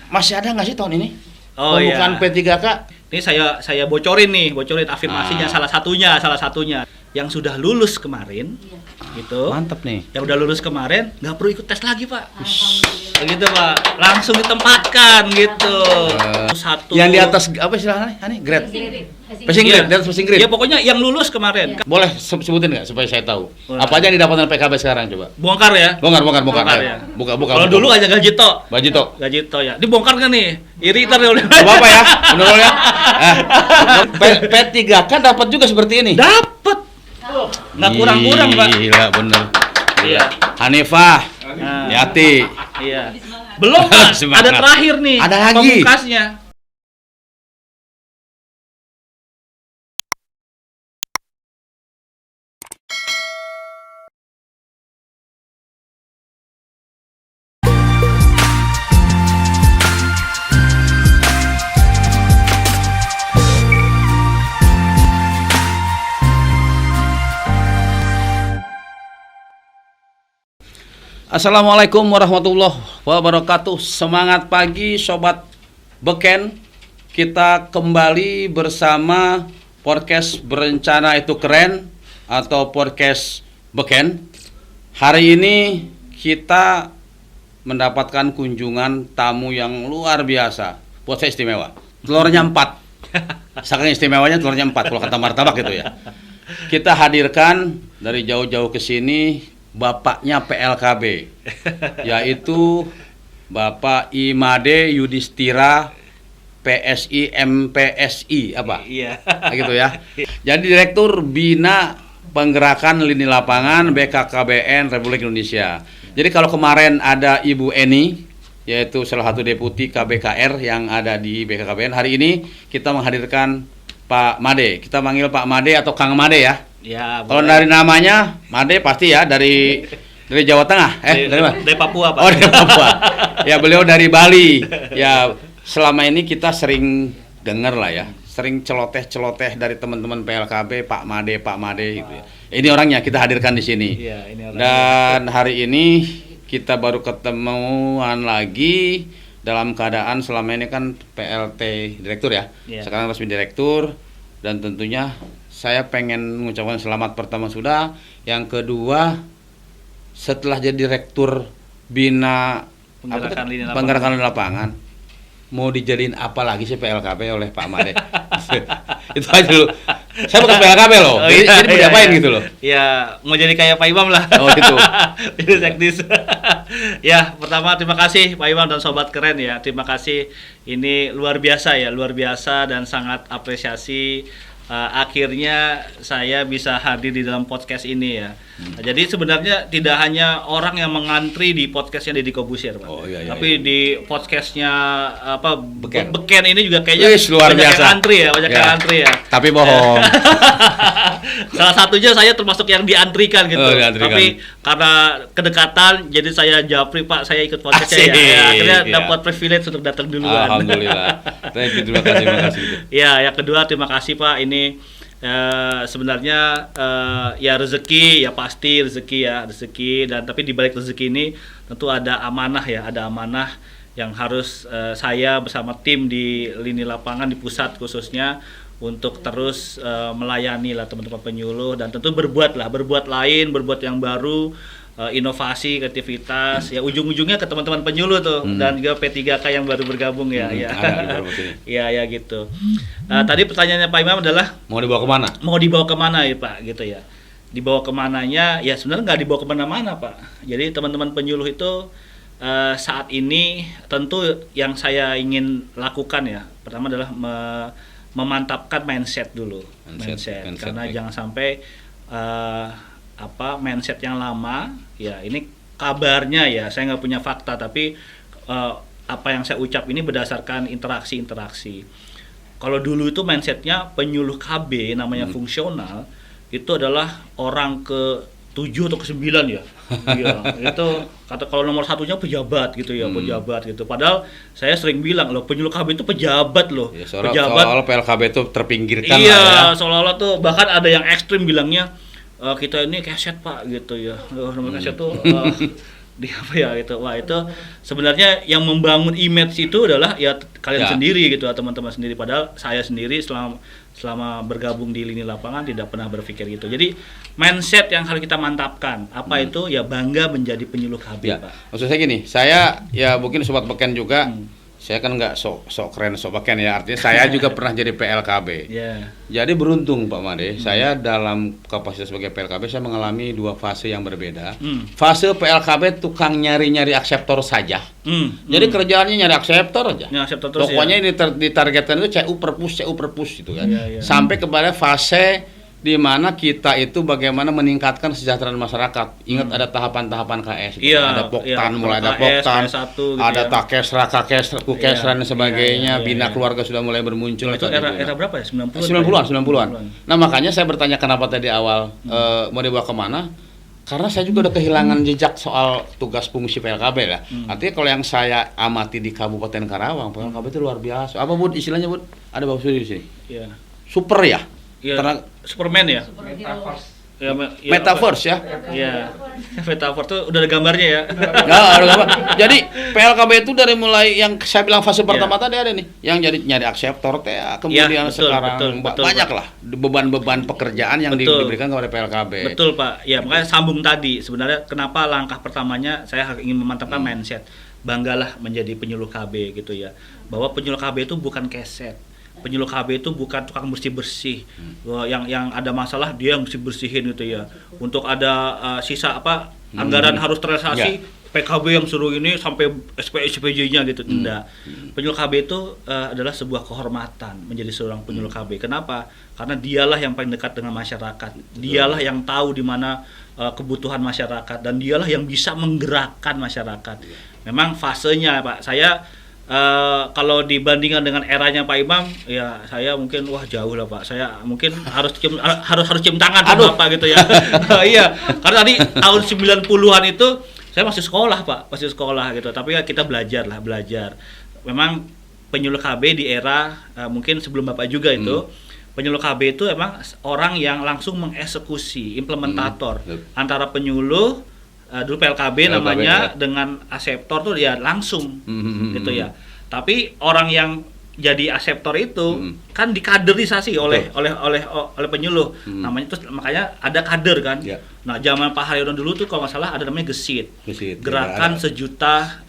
masih ada nggak sih tahun ini? Oh pembukaan iya. P3K? Ini saya bocorin afirmasinya salah satunya yang sudah lulus kemarin, gitu. Mantap nih. Yang udah lulus kemarin nggak perlu ikut tes lagi, Pak. Begitu, Pak. Langsung ditempatkan gitu. Satu. Yang di atas apa istilahnya? Ini grade. Passing grade, di atas passing grade. Ya pokoknya yang lulus kemarin. Boleh sebutin nggak supaya saya tahu? Boleh. Apa aja yang didapatkan PKB sekarang coba? Bongkar ya. Bongkar Ya. Buka. Kalau dulu aja gaji tok. Gaji tok. Ya. Dibongkar kan nih? Iri ntar oleh. Gak apa-apa ya, bener ya. P3K dapat juga seperti ini. Dapat. Nggak kurang-kurang, Pak. Gila, bener. Iya. Hanifah, Nah. Yati. Iya. Belum, Pak. Semangat. Ada terakhir nih. Ada lagi. Pemungkasnya. Assalamualaikum warahmatullahi wabarakatuh. Semangat pagi Sobat Beken. Kita kembali bersama podcast Berencana Itu Keren atau podcast Beken. Hari ini kita mendapatkan kunjungan tamu yang luar biasa. Buat saya istimewa. Telurnya 4. Saking istimewanya telurnya 4 kalau kata martabak gitu ya. Kita hadirkan dari jauh-jauh ke sini bapaknya PLKB, yaitu Bapak Imade Yudhistira PSI MPSI apa? Iya. Gitu ya. Jadi Direktur Bina Penggerakan Lini Lapangan BKKBN Republik Indonesia. Jadi kalau kemarin ada Ibu Eni, yaitu salah satu deputi KBKR yang ada di BKKBN, hari ini kita menghadirkan Pak Made. Kita manggil Pak Made atau Kang Made ya. Ya, Kalau dari namanya Made pasti ya dari Jawa Tengah. Dari mana? Dari Papua, Pak. Oh, dari Papua. Ya, beliau dari Bali. Ya, selama ini kita sering dengar lah ya, sering celoteh-celoteh dari teman-teman PLKB, Pak Made gitu ya. Ini orangnya kita hadirkan di sini. Iya, ini orangnya. Dan hari ini kita baru ketemuan lagi dalam keadaan selama ini kan PLT direktur ya. Iya. Sekarang resmi direktur, dan tentunya saya pengen mengucapkan selamat pertama sudah. Yang kedua, setelah jadi direktur Bina Penggerakan Lini Lapangan, mau dijadiin apa lagi sih PLKB oleh Pak Made? Itu aja dulu. Saya bukan PLKB loh. Jadi mau diapain gitu loh. Ya, mau jadi kayak Pak Imam lah. Oh gitu. Jadi teknis. Ya, pertama terima kasih Pak Imam dan Sobat Keren ya. Terima kasih. Ini luar biasa dan sangat apresiasi. Akhirnya saya bisa hadir di dalam podcast ini ya. Jadi sebenarnya tidak hanya orang yang mengantri di podcastnya Deddy Corbuzier, Pak. Oh, iya, tapi di podcastnya Beken ini juga kayaknya luar banyak biasa. yang antri ya, yang antri ya. Tapi bohong. Salah satunya saya termasuk yang diantrikan gitu. Oh, diantrikan. Tapi karena kedekatan, jadi saya japri, Pak, saya ikut podcastnya ya. Akhirnya dapat privilege untuk datang duluan. Alhamdulillah. Terima kasih. Ya, yang kedua terima kasih, Pak. Ini sebenarnya ya rezeki ya, pasti rezeki, dan tapi di balik rezeki ini tentu ada amanah yang harus saya bersama tim di lini lapangan di pusat khususnya untuk terus melayani lah teman-teman penyuluh, dan tentu berbuat yang baru, inovasi, kreativitas, ya ujung-ujungnya ke teman-teman penyuluh tuh, dan juga P3K yang baru bergabung ya. Ya gitu. Tadi pertanyaannya Pak Imam adalah Mau dibawa kemana? Mau dibawa kemana ya, Pak, gitu ya. Dibawa kemananya, ya sebenarnya nggak dibawa kemana-mana, Pak. Jadi teman-teman penyuluh itu saat ini tentu yang saya ingin lakukan ya, pertama adalah memantapkan mindset dulu. Mindset. Karena jangan sampai mindset yang lama ya, ini kabarnya ya, saya nggak punya fakta, tapi apa yang saya ucap ini berdasarkan interaksi. Kalau dulu itu mindsetnya penyuluh KB namanya fungsional, itu adalah orang ke-7 atau ke-9 ya. Iya, itu kata kalau nomor satunya pejabat gitu ya, pejabat gitu. Padahal saya sering bilang loh, penyuluh KB itu pejabat loh. Ya, pejabat. Soal PLKB itu terpinggirkan iya, lah ya. seolah-olah tuh bahkan ada yang ekstrim bilangnya kita ini keset, Pak, gitu ya. Nomor keset tuh di apa ya itu. Wah, itu sebenarnya yang membangun image itu adalah ya kalian sendiri gitu, teman-teman sendiri. Padahal saya sendiri selama bergabung di lini lapangan tidak pernah berpikir gitu. Jadi mindset yang harus kita mantapkan itu ya bangga menjadi penyuluh KB, Pak. Maksud saya gini, saya ya mungkin sobat beken juga, saya kan nggak sok keren sok beken ya, artinya saya juga pernah jadi PLKB. Jadi beruntung Pak Made, saya dalam kapasitas sebagai PLKB saya mengalami 2 fase yang berbeda. Fase PLKB tukang nyari akseptor saja. Jadi kerjaannya nyari akseptor aja. Pokoknya ini ditargetkan itu CU perpus gitu kan. Sampai kepada fase di mana kita itu bagaimana meningkatkan kesejahteraan masyarakat. Ingat ada tahapan-tahapan KS. Ada Poktan, mulai ada Poktan, ada Takesra, Kukesra dan sebagainya. Bina keluarga sudah mulai bermuncul. Itu era berapa ya? 90-an. Nah, makanya saya bertanya kenapa tadi awal mau dibawa kemana? Karena saya juga udah kehilangan jejak soal tugas fungsi PLKB ya. Artinya kalau yang saya amati di Kabupaten Karawang, PLKB itu luar biasa. Apa Bud istilahnya Bud? Ada Bapak Sudi di sini. Super ya? Superman ya? Metaverse ya? Iya. Metaverse tuh udah ada gambarnya ya? Nggak, ada gambar. Jadi PLKB itu dari mulai yang saya bilang fase pertama tadi ada nih, yang jadi nyari akseptor kemudian sekarang banyak lah beban-beban pekerjaan yang diberikan kepada PLKB. Betul Pak. Ya makanya sambung tadi sebenarnya kenapa langkah pertamanya saya ingin memantapkan mindset. Banggalah menjadi penyuluh KB gitu ya. Bahwa penyuluh KB itu bukan keset. Penyuluh KB itu bukan tukang bersih-bersih. Yang ada masalah dia yang bersih-bersihin gitu ya. Untuk ada sisa anggaran harus terrealisasi, PKB yang suruh ini sampai SPJ-nya gitu. Tidak. Penyuluh KB itu adalah sebuah kehormatan menjadi seorang penyuluh KB. Kenapa? Karena dialah yang paling dekat dengan masyarakat. Dialah yang tahu di mana kebutuhan masyarakat dan dialah yang bisa menggerakkan masyarakat. Memang fasenya Pak, saya kalau dibandingkan dengan eranya Pak Imam, ya saya mungkin jauh lah Pak. Saya mungkin harus cium tangan sama Bapak gitu ya. Iya, karena tadi tahun 90-an itu saya masih sekolah Pak, masih sekolah gitu. Tapi ya kita belajar. Memang penyuluh KB di era mungkin sebelum Bapak juga itu, penyuluh KB itu emang orang yang langsung mengeksekusi, implementator antara penyuluh dulu PLKB namanya dengan aseptor tuh ya langsung gitu ya. Tapi orang yang jadi aseptor itu kan dikaderisasi oleh penyuluh. Namanya terus makanya ada kader kan. Nah, zaman Pak Haryono dulu tuh kalau nggak salah ada namanya Gesit. Gerakan Sejuta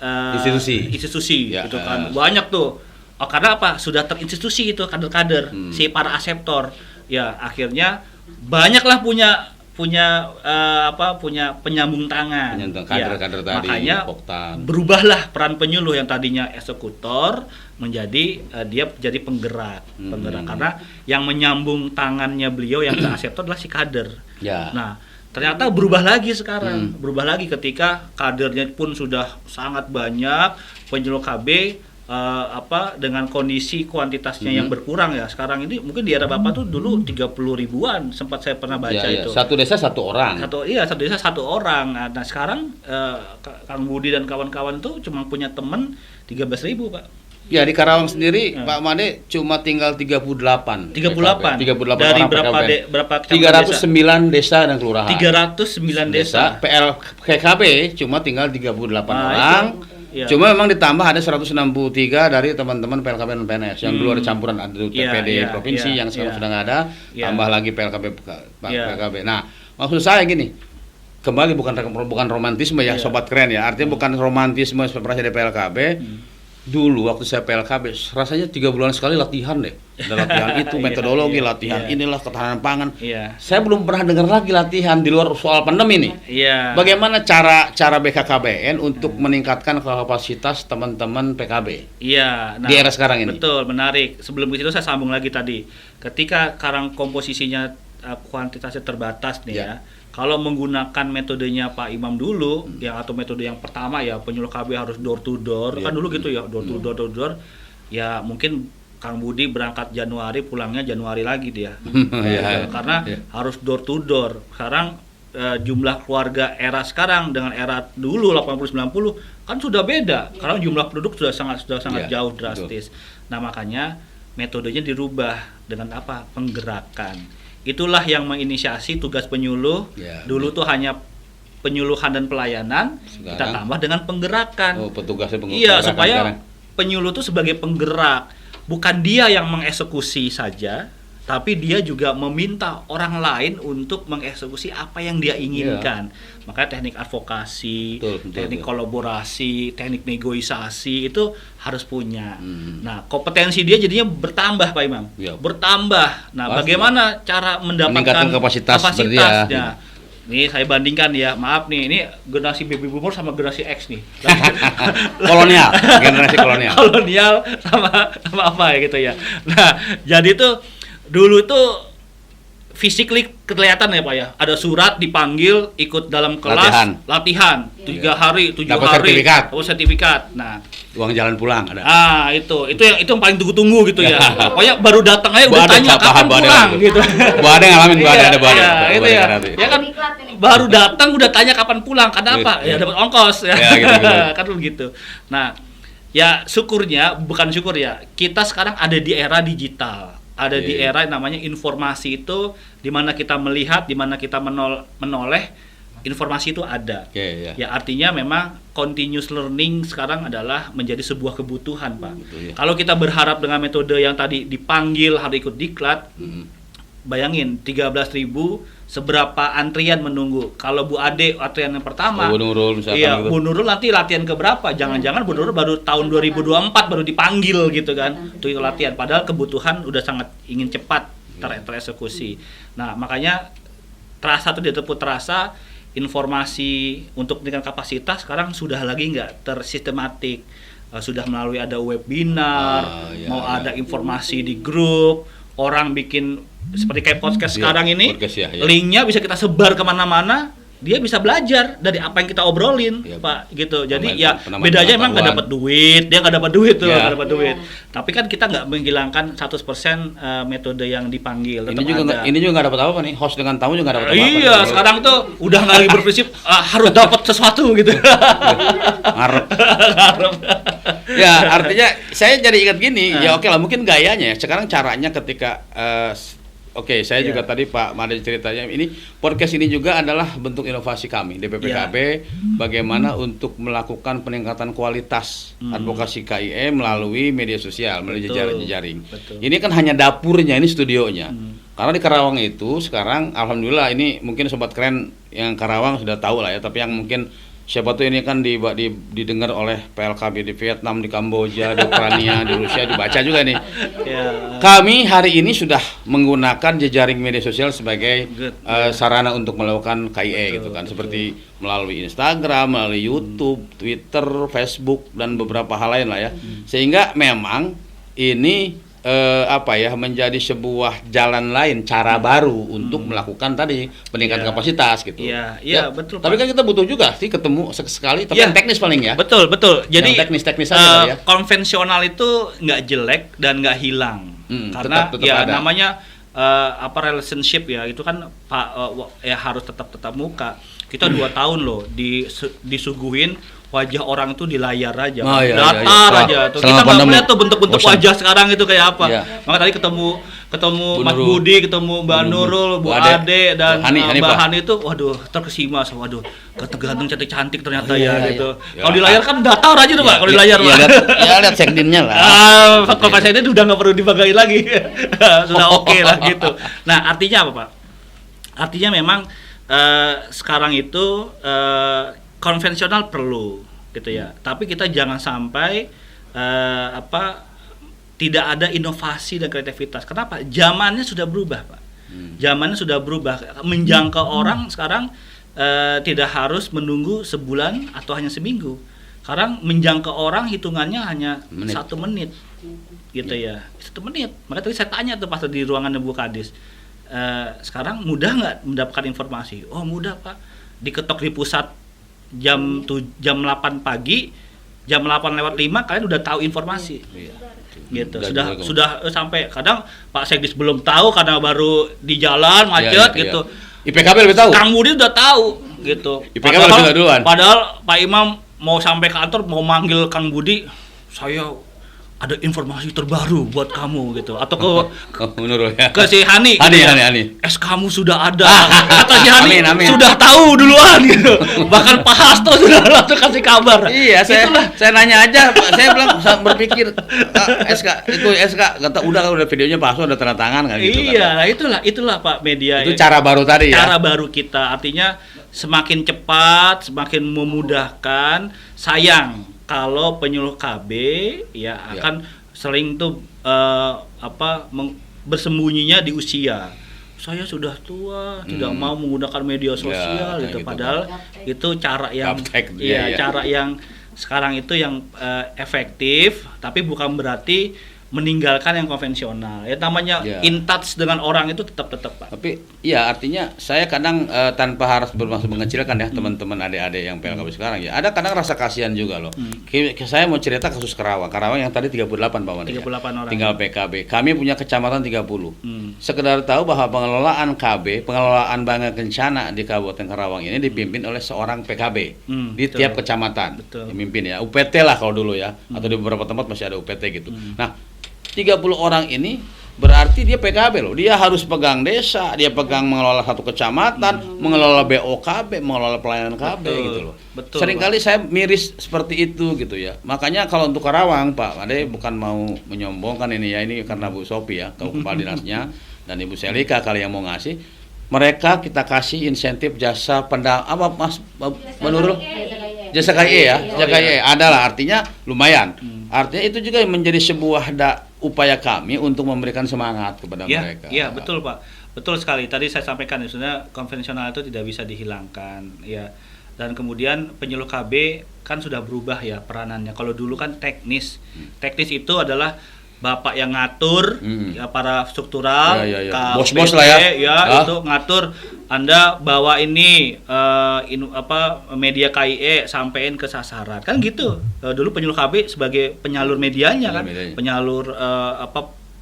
Institusi gitu kan. Banyak tuh. Karena apa? Sudah terinstitusi itu kader-kader si para aseptor. Ya, akhirnya banyaklah punya penyambung tangan. Kader-kader tadi. Makanya berubahlah peran penyuluh yang tadinya eksekutor menjadi dia jadi penggerak. Karena yang menyambung tangannya beliau yang aseptor adalah si kader. Nah, ternyata berubah lagi sekarang. Berubah lagi ketika kadernya pun sudah sangat banyak, penyuluh KB dengan kondisi kuantitasnya yang berkurang ya. Sekarang ini mungkin di era Bapak tuh dulu 30 ribuan sempat saya pernah baca itu. Satu desa satu orang. Satu desa satu orang. Nah, sekarang Kang Budi dan kawan-kawan tuh cuma punya teman 13.000 Pak. Ya di Karawang sendiri Pak Made cuma tinggal 38. 38 orang dari berapa 309 desa dan kelurahan. 309 desa. PLKB cuma tinggal 38 orang. Cuma memang ditambah ada 163 dari teman-teman PLKB dan PNS yang dulu ada campuran, ada TPD provinsi yang sekarang sudah nggak ada, tambah lagi PLKB. Nah, maksud saya gini, kembali bukan romantisme ya sobat keren ya, artinya bukan romantisme seperti dari PLKB. Dulu waktu saya PLKB rasanya 3 bulan sekali latihan deh. Ada latihan itu, metodologi, latihan inilah ketahanan pangan. Saya belum pernah dengar lagi latihan di luar soal pandemi nih. Bagaimana cara BKKBN untuk meningkatkan kapasitas teman-teman PKB? Nah, di era sekarang ini. Betul, menarik. Sebelum itu saya sambung lagi tadi. Ketika sekarang komposisinya kuantitasnya terbatas nih ya. Kalau menggunakan metodenya Pak Imam dulu, atau metode yang pertama ya penyuluh KB harus door to door, kan dulu gitu ya, door to door, ya mungkin Kang Budi berangkat Januari, pulangnya Januari lagi dia, karena harus door to door. Sekarang jumlah keluarga era sekarang dengan era dulu 80-90 kan sudah beda, karena jumlah penduduk sudah sangat jauh drastis. Nah makanya metodenya dirubah dengan apa? Penggerakan. Itulah yang menginisiasi tugas penyuluh. Dulu tuh hanya penyuluhan dan pelayanan, Sekarang, kita tambah dengan penggerakan. Petugasnya Iya, supaya penyuluh itu sebagai penggerak, bukan dia yang mengeksekusi saja, tapi dia juga meminta orang lain untuk mengeksekusi apa yang dia inginkan. Makanya teknik advokasi, teknik kolaborasi, teknik negosiasi itu harus punya. Nah, kompetensi dia jadinya bertambah, Pak Imam. Bertambah. Nah, bagaimana cara mendapatkan kapasitasnya? Nih saya bandingkan ya, maaf nih, ini generasi baby boomer sama generasi X nih. Kolonial, generasi kolonial. Kolonial sama apa ya gitu ya. Nah, jadi tuh dulu tuh physically kelihatan ya Pak ya. Ada surat dipanggil ikut dalam kelas latihan 3 hari, 7 hari, dapat sertifikat. Nah, uang jalan pulang ada. Itu yang paling tunggu-tunggu gitu ya. Pokoknya baru datang aja udah tanya kapan pulang gitu. Ada ngalamin, ada. Itu ya. Ya kan baru datang udah tanya kapan pulang. Karena apa? Ya dapat ongkos ya. Gitu. Kan begitu. Nah, ya syukurnya, bukan syukur ya. Kita sekarang ada di era digital. Ada di era yang namanya informasi itu, di mana kita melihat, di mana kita menoleh, informasi itu ada. Ya artinya memang continuous learning sekarang adalah menjadi sebuah kebutuhan, Pak. Kalau kita berharap dengan metode yang tadi dipanggil harus ikut diklat, bayangin 13.000 seberapa antrian menunggu. Kalau Bu Ade antrian yang pertama, Bu Nurul misalkan Bu Nurul nanti latihan ke berapa? Jangan-jangan Bu Nurul baru tahun 2024 baru dipanggil gitu kan untuk latihan. Padahal kebutuhan udah sangat ingin cepat tereksekusi. Nah, makanya terasa informasi untuk meningkatkan kapasitas sekarang sudah lagi nggak tersistematik. Sudah melalui ada webinar, ada informasi di grup, orang bikin seperti kayak podcast sekarang ini, linknya bisa kita sebar kemana-mana, dia bisa belajar dari apa yang kita obrolin, Pak, gitu. Jadi bedanya emang nggak dapat duit, dia nggak dapat duit tuh, nggak dapat duit. Tapi kan kita nggak menghilangkan 100% metode yang dipanggil. Ini juga nggak dapat apa nih, host dengan tamu juga nggak dapat apa. Iya, sekarang tuh udah nggak lagi berprinsip harus dapat sesuatu gitu. Ngarep. Ya, artinya saya jadi ingat gini, ya oke lah, mungkin gayanya. Sekarang caranya ketika saya juga tadi Pak Made ceritanya, ini podcast ini juga adalah bentuk inovasi kami DPPKB bagaimana untuk melakukan peningkatan kualitas advokasi KIE melalui media sosial, melalui jejaring. Ini kan hanya dapurnya, ini studionya. Karena di Karawang itu sekarang alhamdulillah, ini mungkin sobat keren yang Karawang sudah tahu lah ya, tapi yang mungkin siapa tuh ini kan didengar oleh PLKB di Vietnam, di Kamboja, di Ukraina, di Rusia, dibaca juga nih. Kami hari ini sudah menggunakan jejaring media sosial sebagai sarana untuk melakukan KIE gitu kan, seperti melalui Instagram, melalui YouTube, Twitter, Facebook dan beberapa hal lain lah ya. Sehingga memang ini menjadi sebuah jalan lain, cara baru untuk melakukan tadi peningkatan kapasitas gitu. Iya, betul. Tapi kan kita butuh juga sih ketemu sekali, tapi yang teknis paling ya. Betul. Jadi teknis aja ya. Konvensional itu nggak jelek dan nggak hilang. Karena tetap ada. Namanya relationship ya, itu kan harus tetap muka. Kita 2 tahun loh disuguhin wajah orang tuh di layar aja, datar aja. Tuh. Kita nggak melihat tuh bentuk-bentuk wajah sekarang itu kayak apa. Maka tadi ketemu Mas Budi, ketemu Mbak Nurul, Bu Ade dan Mbak Hani itu, waduh, terkesima, waduh, ganteng cantik ternyata gitu. Kalau di layar kan datar aja tuh Pak, kalau di layar. Lihat sekdinnya lah. Kalau sekdin udah nggak perlu dibagain lagi, sudah oke lah gitu. Nah artinya apa Pak? Artinya memang sekarang itu konvensional perlu gitu ya, tapi kita jangan sampai tidak ada inovasi dan kreativitas. Kenapa? Zamannya sudah berubah, Pak. Zamannya sudah berubah. Menjangkau orang sekarang tidak harus menunggu sebulan atau hanya seminggu. Sekarang menjangkau orang hitungannya hanya 1 menit, gitu ya. 1 menit. Maka tadi saya tanya tuh pas di ruangan Bu Kadis, sekarang mudah nggak mendapatkan informasi? Oh mudah Pak. Diketok di pusat jam 8 pagi, jam 8:05 kalian udah tahu informasi. Gitu. Sudah sampai kadang Pak Sekdis belum tahu karena baru di jalan macet gitu. IPKB lebih tahu. Kang Budi udah tahu gitu. IPKB lebih duluan. Padahal Pak Imam mau sampai kantor mau manggil Kang Budi, saya ada informasi terbaru buat kamu gitu, atau menurut ya. ke si Hani, Hani, gitu ya. Hani. Kamu sudah ada, kata si Hani Amin. sudah tahu duluan gitu, bahkan Pak Hasto sudah langsung kasih kabar. Iya, saya nanya aja, saya bilang berpikir SK kata udah videonya Pak Hasto udah tanda tangan kan gitu. Iya, itulah Pak media. Itu cara baru tadi ya. Cara baru kita, artinya semakin cepat, semakin memudahkan. Sayang kalau penyuluh KB ya akan sering tuh bersembunyinya di usia. Saya sudah tua, tidak mau menggunakan media sosial gitu. Padahal itu cara yang cara yang sekarang itu yang efektif, tapi bukan berarti meninggalkan yang konvensional. Ya namanya in touch dengan orang itu tetap Pak. Tapi ya artinya saya kadang tanpa harus bermaksud mengecilkan ya teman-teman adik-adik yang PLKB sekarang ya. Ada kadang rasa kasihan juga loh. Saya mau cerita kasus Karawang yang tadi 38 Pak Wandi. 38 orang. Tinggal PKB. Kami punya kecamatan 30. Sekedar tahu bahwa pengelolaan Bangga Kencana di Kabupaten Karawang ini dipimpin oleh seorang PKB di tiap kecamatan. Dipimpin ya. UPT lah kalau dulu ya. Atau di beberapa tempat masih ada UPT gitu. Nah, 30 orang ini berarti dia PKB loh. Dia harus pegang desa, dia pegang mengelola satu kecamatan, mengelola BOKB, mengelola pelayanan KB gitu loh. Seringkali saya miris seperti itu gitu ya. Makanya kalau untuk Karawang Pak Ade bukan mau menyombongkan ini ya, ini karena Bu Sophie ya, kepala dinasnya dan Ibu Selika kali yang mau ngasih. Mereka kita kasih insentif jasa menurut jasa KIE ya, jasa KIE adalah artinya lumayan. Artinya itu juga menjadi sebuah upaya kami untuk memberikan semangat kepada mereka. Iya, betul Pak. Betul sekali. Tadi saya sampaikan sebenarnya konvensional itu tidak bisa dihilangkan ya. Dan kemudian penyuluh KB kan sudah berubah ya peranannya. Kalau dulu kan teknis. Teknis itu adalah Bapak yang ngatur ya, para struktural, bos-bos lah ya. Itu ngatur. Anda bawa ini media KIE sampein ke sasaran. Kan gitu. Dulu penyuluh KB sebagai penyalur medianya kan, penyalur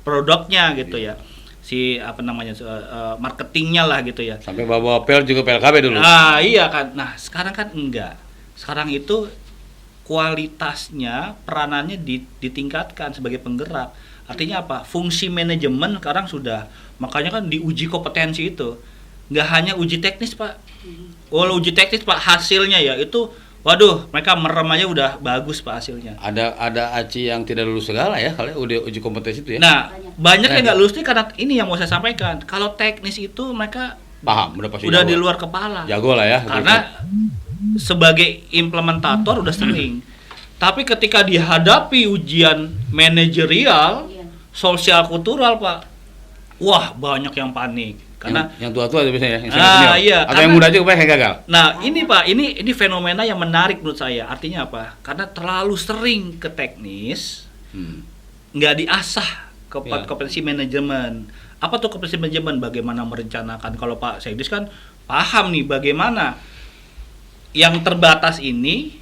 produknya gitu ya. Si marketingnya lah gitu ya. Sampai bawa pel juga PLKB dulu. Iya kan. Nah, sekarang kan enggak. Sekarang itu kualitasnya, peranannya ditingkatkan sebagai penggerak. Artinya apa? Fungsi manajemen sekarang sudah, makanya kan diuji kompetensi itu. Nggak hanya uji teknis Pak. Kalau uji teknis Pak hasilnya ya itu, waduh, mereka merem aja udah bagus Pak hasilnya. Ada ACI yang tidak lulus segala ya kalau udah uji kompetensi itu ya. Nah, banyak yang nggak lulus nih karena ini yang mau saya sampaikan. Kalau teknis itu mereka paham, udah di luar kepala. Jago lah ya. Karena sebagai implementator udah sering. Tapi ketika dihadapi ujian manajerial, sosial kultural Pak, wah banyak yang panik. Karena yang tua-tua itu biasanya iya, atau yang muda juga kayak gagal. Nah, ini Pak, ini fenomena yang menarik menurut saya. Artinya apa? Karena terlalu sering ke teknis, nggak diasah kompetensi manajemen. Apa tuh kompetensi manajemen? Bagaimana merencanakan? Kalau Pak Segdis kan paham nih bagaimana yang terbatas ini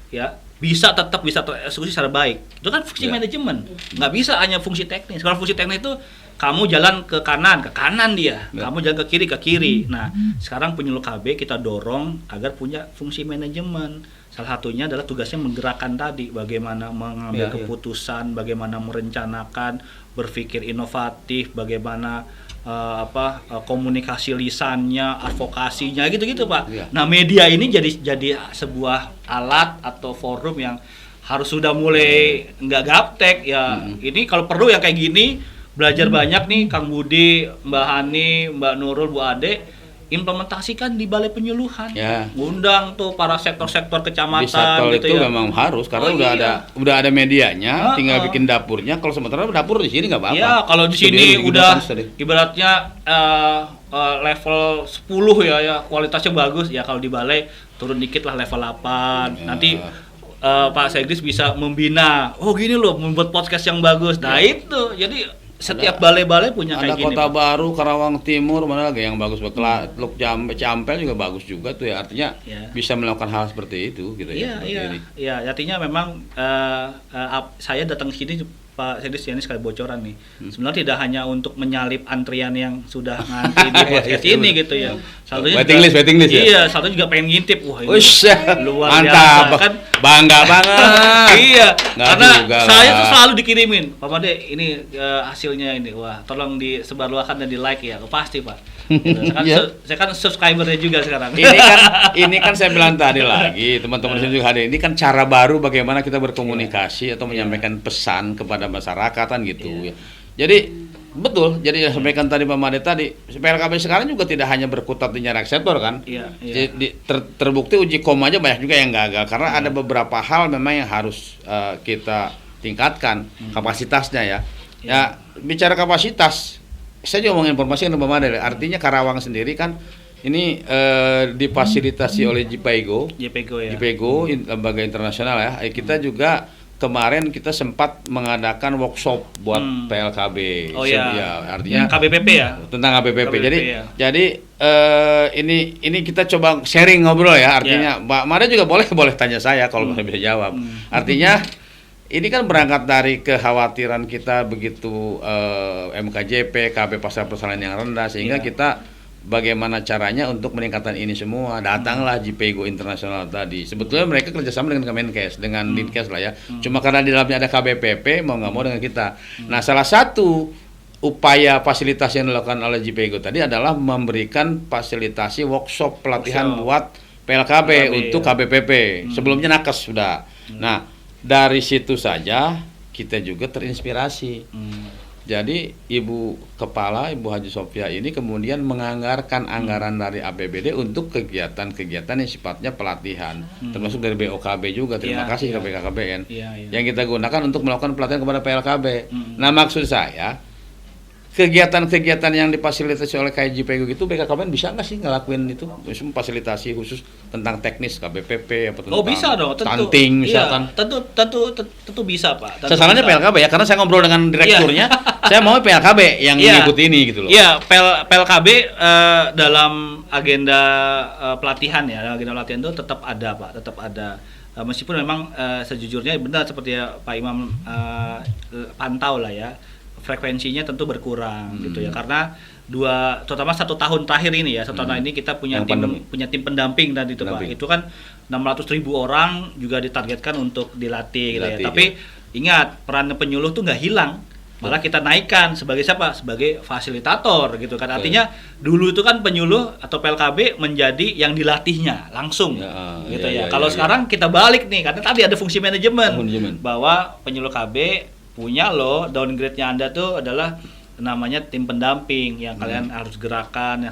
ya bisa tereksekusi secara baik. Itu kan fungsi manajemen. Nggak bisa hanya fungsi teknis. Kalau fungsi teknis itu kamu jalan ke kanan dia. Kamu jalan ke kiri. Nah, sekarang penyuluh KB kita dorong agar punya fungsi manajemen. Salah satunya adalah tugasnya menggerakkan tadi, bagaimana mengambil keputusan, bagaimana merencanakan, berpikir inovatif, bagaimana komunikasi lisannya, advokasinya gitu-gitu Pak. Nah, media ini jadi sebuah alat atau forum yang harus sudah mulai nggak gaptek ya. Ini kalau perlu yang kayak gini belajar banyak nih Kang Budi, Mbak Hani, Mbak Nurul, Bu Ade, implementasikan di balai penyuluhan. Ngundang tuh para sektor-sektor kecamatan di gitu itu ya. memang harus karena udah ada medianya, tinggal bikin dapurnya. Kalau sementara dapur di sini nggak apa-apa. Ya, kalau di sini udah ibaratnya level 10 ya kualitasnya bagus ya, kalau di balai turun dikit lah level 8. Nanti Pak Segdis bisa membina, gini loh membuat podcast yang bagus. Nah itu jadi setiap balai-balai punya kayak gini. Ada Kota Baru, Karawang Timur, mana lagi yang bagus, Teluk Campel juga bagus juga tuh ya. Artinya bisa melakukan hal seperti itu gitu ya. Iya, artinya memang saya datang sini Pak Segdis ini sekali bocoran nih. Sebenarnya tidak hanya untuk menyalip antrian yang sudah ngantri di podcast ini gitu ya. Waiting list ya. Iya, satu juga pengen ngintip. Wah, ini luar biasa. Kan Bangga banget. Iya, Nggak karena juga saya lah. tuh selalu dikirimin, Pak Made, ini hasilnya ini, wah tolong disebarluaskan dan di like ya, pasti Pak. Gitu. Saya kan subscribernya juga sekarang. Ini kan saya bilang tadi lagi, teman-teman saya juga hadir. Ini kan cara baru bagaimana kita berkomunikasi atau menyampaikan pesan kepada masyarakat kan gitu ya. Jadi betul, jadi yang sampaikan tadi Pak Made tadi, PLKB sekarang juga tidak hanya berkutat di nyara sektor kan. Jadi terbukti uji kom aja banyak juga yang gagal karena ada beberapa hal memang yang harus kita tingkatkan kapasitasnya ya. Ya, bicara kapasitas, saya juga mau informasi ke Pak Made. Artinya Karawang sendiri kan ini difasilitasi oleh JPEGO ya. JPEGO lembaga internasional ya. Kita juga kemarin kita sempat mengadakan workshop buat PLKB. Oh ya. Artinya KBPP ya. Tentang KBPP. Ya. Jadi ini kita coba sharing ngobrol ya. Artinya Mbak Made juga boleh tanya saya kalau saya bisa jawab. Artinya ini kan berangkat dari kekhawatiran kita begitu MKJP, KB pasar persalinan yang rendah sehingga kita bagaimana caranya untuk meningkatkan ini semua. Datanglah JPEGO internasional tadi. Sebetulnya mereka kerjasama dengan Kemenkes, dengan Dinkes lah ya. Cuma karena di dalamnya ada KBPP, mau nggak mau dengan kita. Nah, salah satu upaya fasilitas yang dilakukan oleh JPEGO tadi adalah memberikan fasilitasi workshop pelatihan buat PLKB untuk KBPP. Sebelumnya nakes sudah. Nah, dari situ saja kita juga terinspirasi. Jadi Ibu Haji Sofia ini kemudian menganggarkan anggaran dari APBD untuk kegiatan-kegiatan yang sifatnya pelatihan, termasuk dari BOKB juga. Terima kasih ke BKKBN yang kita gunakan untuk melakukan pelatihan kepada PLKB. Nah, maksud saya kegiatan-kegiatan yang difasilitasi oleh KJPEGO gitu BKKBN bisa nggak sih ngelakuin itu fasilitasi khusus tentang teknis KBPP apa tentang bisa dong, tentu. stunting misalkan. Tentu bisa Pak. Sasarannya PLKB ya, karena saya ngobrol dengan direkturnya, saya mau PLKB yang mengikuti ini gitu loh. Iya, PLKB dalam agenda pelatihan ya, agenda pelatihan itu tetap ada Pak, tetap ada. Meskipun memang sejujurnya benar seperti Pak Imam pantau lah ya, frekuensinya tentu berkurang gitu ya, karena terutama 1 tahun terakhir ini ya, 1 tahun ini kita punya tim pendamping dan itu Pak, itu kan 600.000 orang juga ditargetkan untuk dilatih gitu ya. Tapi ingat, peran penyuluh tuh nggak hilang, malah kita naikkan sebagai siapa? Sebagai fasilitator gitu kan. Artinya dulu itu kan penyuluh atau PLKB menjadi yang dilatihnya langsung gitu ya. Kalau sekarang kita balik nih, karena tadi ada fungsi manajemen bahwa penyuluh KB punya loh, downgrade-nya Anda tuh adalah namanya tim pendamping yang kalian harus gerakan, yang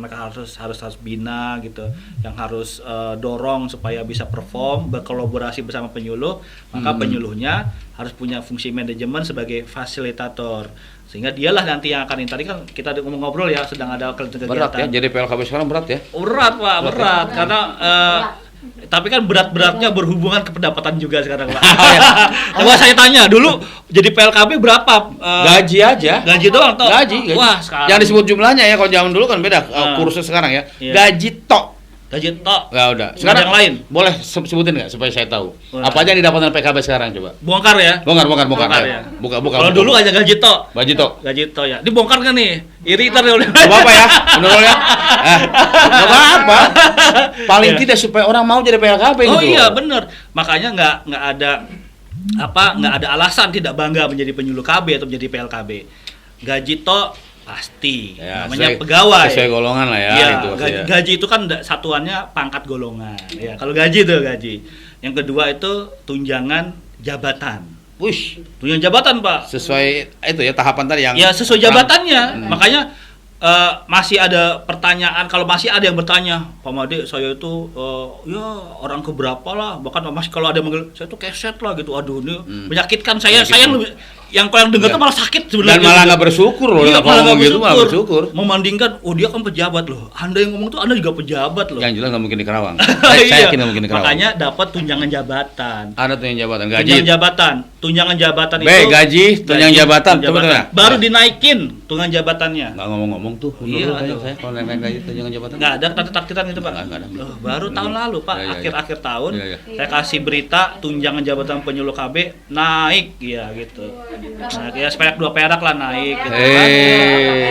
mereka harus bina gitu, yang harus dorong supaya bisa perform, berkolaborasi bersama penyuluh. Maka penyuluhnya harus punya fungsi manajemen sebagai fasilitator, sehingga dialah nanti yang akan tadi kan kita ngobrol ya, sedang ada kegiatan. Berat ya, jadi PLKB sekarang berat ya? Berat Pak, berat karena tapi kan berat-beratnya berhubungan ke pendapatan juga sekarang Pak. Coba saya tanya dulu, jadi PLKB berapa? Gaji aja. Gaji doang toh? Gaji. Wah, sekarang. Yang disebut jumlahnya ya, kalau zaman dulu kan beda kursus sekarang ya. Gaji tok. Gaji tok. Ya udah. Sekarang yang lain. Boleh sebutin nggak supaya saya tahu? Apa aja yang didapatkan PKB sekarang coba? Bongkar ya? Bongkar ya. Buka. Kalau dulu aja gaji tok. Gaji tok. Gaji tok ya. Dibongkar kan nih? Iri ntar oleh. Gak apa-apa ya, menurut ya. Gak apa-apa. Paling tidak supaya orang mau jadi PLKB gitu. Oh iya bener. Makanya nggak ada alasan tidak bangga menjadi penyuluh KB atau menjadi PLKB. Gaji tok pasti ya, namanya pegawai sesuai golongan lah ya, itu gaji itu kan satuannya pangkat golongan ya. Kalau gaji itu gaji. Yang kedua itu tunjangan jabatan. Tunjangan jabatan Pak, sesuai itu ya tahapan tadi yang ya sesuai jabatannya. Makanya masih ada pertanyaan, kalau masih ada yang bertanya, Pak Made saya itu ya orang keberapa lah, bahkan masih kalau ada yang manggil saya tuh keset lah gitu, aduh ini menyakitkan saya lebih, yang dengar tuh malah sakit sebenarnya. Dan malah nggak bersyukur loh, malah nggak bersyukur. Membandingkan, dia kan pejabat loh, Anda yang ngomong tuh Anda juga pejabat loh. Yang jelas nggak mungkin di Karawang. Saya yakin nggak mungkin di Karawang. Makanya dapat tunjangan jabatan. Ada tunjangan jabatan, gaji. Tunjangan jabatan itu. Gaji, tunjangan jabatan. Baru dinaikin tunjangan jabatannya. Nggak ngomong-ngomong tuh. Iya, saya kalau naik gaji tunjangan jabatan. Nggak ada taktiran itu Pak. Nggak ada. Baru tahun lalu Pak, akhir tahun saya kasih berita tunjangan jabatan penyuluh KB naik ya gitu. Nah, ya seperak 2 perak lah naik gitu kan.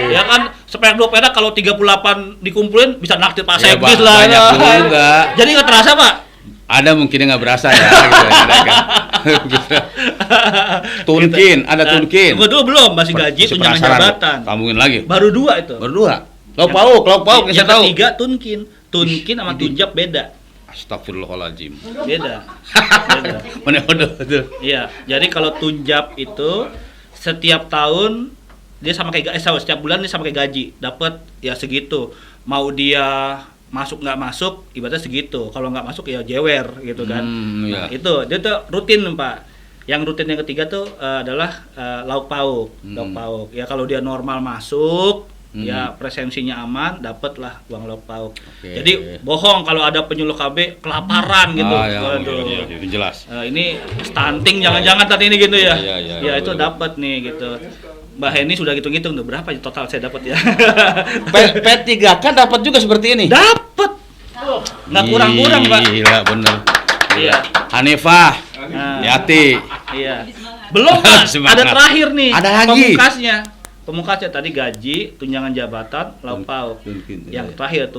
Ya kan seperak 2 perak kalau 38 dikumpulin bisa naktir Pak Sekdis lah. Banyak juga. Jadi nggak terasa Pak. Ada mungkin nggak berasa ya, gitu ya, ada kan. Tunkin, ada tunkin. Dulu belum, masih gaji, tunjangan jabatan. Sambungin lagi. Baru 2 itu. Baru 2. Lauk pauk, yang saya tahu. Ketiga tunkin sama tunjab beda. Astagfirullahaladzim. Beda. Mana betul. Iya, jadi kalau tunjab itu setiap tahun dia sama kayak setiap bulan dia sama kayak gaji, dapat ya segitu. Mau dia masuk nggak masuk ibaratnya segitu, kalau nggak masuk ya jewer gitu kan. Nah, itu dia tuh rutin Pak. Yang rutin yang ketiga tuh adalah lauk pauk. Ya kalau dia normal masuk ya presensinya aman, dapatlah uang lauk pauk. Jadi bohong kalau ada penyuluh KB kelaparan gitu. Iya, itu jelas. Ini stunting jangan-jangan tadi ini gitu ya. Ya itu betul. dapat nih gitu. Mbak Heni sudah hitung-hitung tuh berapa total saya dapat ya. P3 kan dapat juga seperti ini. Dapat. Nggak kurang-kurang, Pak. Gila bener. Iya. Hanifah, Yati. Iya. Belum, Pak. Ada terakhir nih. Ada lagi. Pemungkasnya tadi gaji, tunjangan jabatan, lauk pauk. Yang terakhir